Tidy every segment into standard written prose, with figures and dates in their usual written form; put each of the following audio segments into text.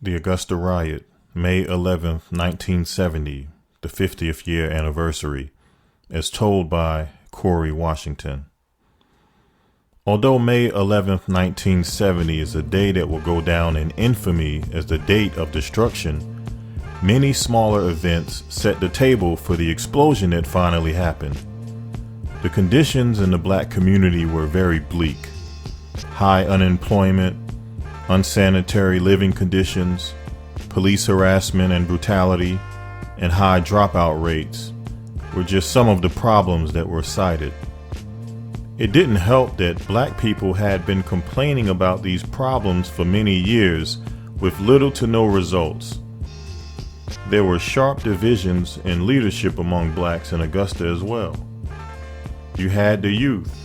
The Augusta Riot, May 11, 1970, the 50th year anniversary, as told by Corey Washington. Although May 11, 1970 is a day that will go down in infamy as the date of destruction, many smaller events set the table for the explosion that finally happened. The conditions in the black community were very bleak. High unemployment, unsanitary living conditions, police harassment and brutality, and high dropout rates were just some of the problems that were cited. It didn't help that black people had been complaining about these problems for many years with little to no results. There were sharp divisions in leadership among blacks in Augusta as well. You had the youth,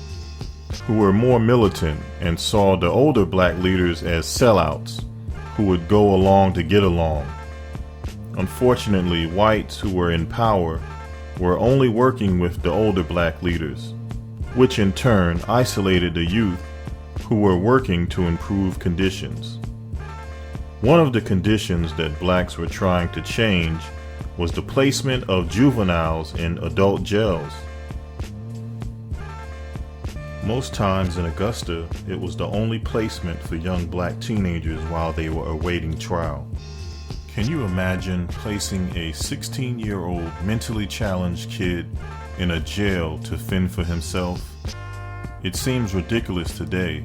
who were more militant and saw the older black leaders as sellouts who would go along to get along. Unfortunately, whites who were in power were only working with the older black leaders, which in turn isolated the youth who were working to improve conditions. One of the conditions that blacks were trying to change was the placement of juveniles in adult jails. Most times in Augusta, it was the only placement for young black teenagers while they were awaiting trial. Can you imagine placing a 16-year-old mentally challenged kid in a jail to fend for himself? It seems ridiculous today,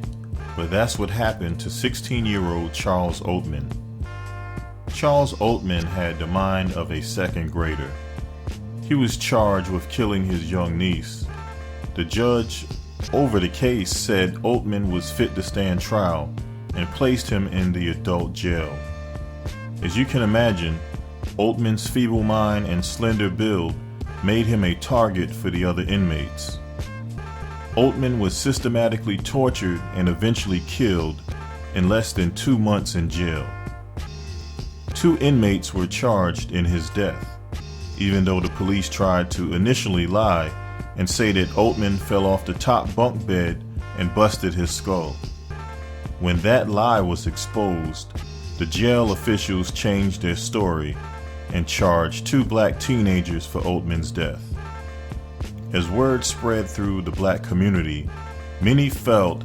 but that's what happened to 16-year-old Charles Oatman. Charles Oatman had the mind of a second grader. He was charged with killing his young niece. The judge over the case said Oatman was fit to stand trial and placed him in the adult jail. As you can imagine, Oatman's feeble mind and slender build made him a target for the other inmates. Oatman was systematically tortured and eventually killed in less than 2 months in jail. 2 inmates were charged in his death, even though the police tried to initially lie and say that Oatman fell off the top bunk bed and busted his skull. When that lie was exposed, the jail officials changed their story and charged 2 black teenagers for Oatman's death. As word spread through the black community, many felt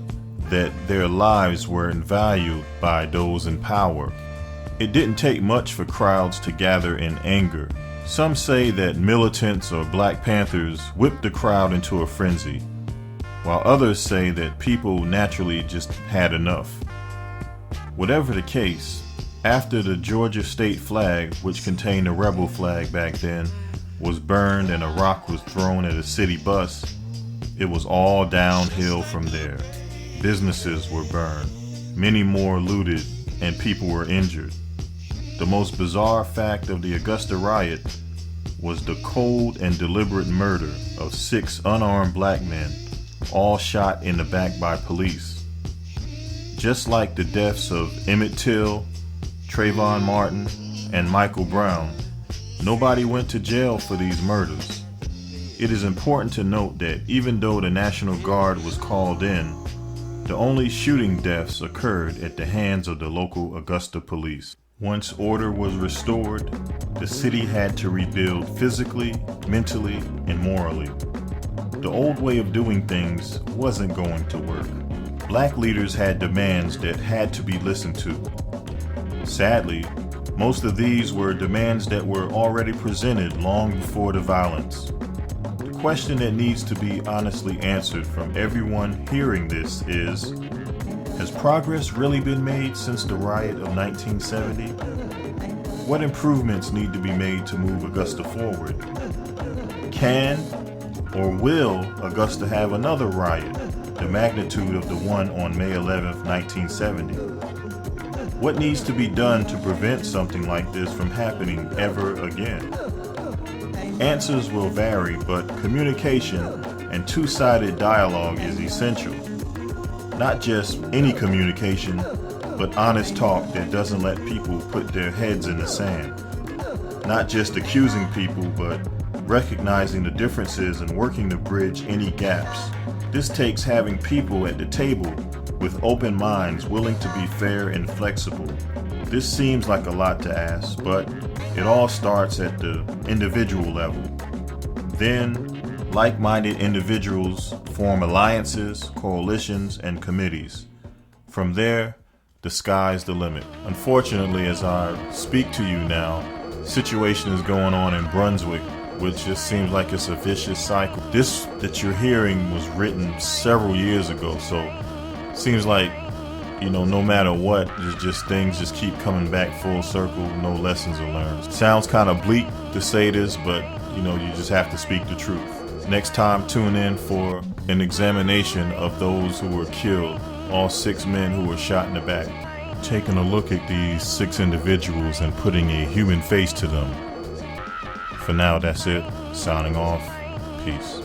that their lives weren't valued by those in power. It didn't take much for crowds to gather in anger. Some say that militants or Black Panthers whipped the crowd into a frenzy, while others say that people naturally just had enough. Whatever the case, after the Georgia state flag, which contained a rebel flag back then, was burned and a rock was thrown at a city bus, it was all downhill from there. Businesses were burned, many more looted, and people were injured. The most bizarre fact of the Augusta riot was the cold and deliberate murder of 6 unarmed black men, all shot in the back by police. Just like the deaths of Emmett Till, Trayvon Martin, and Michael Brown, nobody went to jail for these murders. It is important to note that even though the National Guard was called in, the only shooting deaths occurred at the hands of the local Augusta police. Once order was restored, the city had to rebuild physically, mentally, and morally. The old way of doing things wasn't going to work. Black leaders had demands that had to be listened to. Sadly, most of these were demands that were already presented long before the violence. The question that needs to be honestly answered from everyone hearing this is, has progress really been made since the riot of 1970? What improvements need to be made to move Augusta forward? Can or will Augusta have another riot, the magnitude of the one on May 11, 1970? What needs to be done to prevent something like this from happening ever again? Answers will vary, but communication and two-sided dialogue is essential. Not just any communication, but honest talk that doesn't let people put their heads in the sand. Not just accusing people, but recognizing the differences and working to bridge any gaps. This takes having people at the table with with open minds willing to be fair and flexible. This seems like a lot to ask, but it all starts at the individual level. Then, like-minded individuals form alliances, coalitions, and committees. From there, the sky's the limit. Unfortunately, as I speak to you now, situation is going on in Brunswick, which just seems like it's a vicious cycle. This that you're hearing was written several years ago, so it seems like, no matter what, there's just things just keep coming back full circle, no lessons are learned. Sounds kind of bleak to say this, but you just have to speak the truth. Next time, tune in for an examination of those who were killed, all 6 men who were shot in the back. Taking a look at these 6 individuals and putting a human face to them. For now, that's it. Signing off. Peace.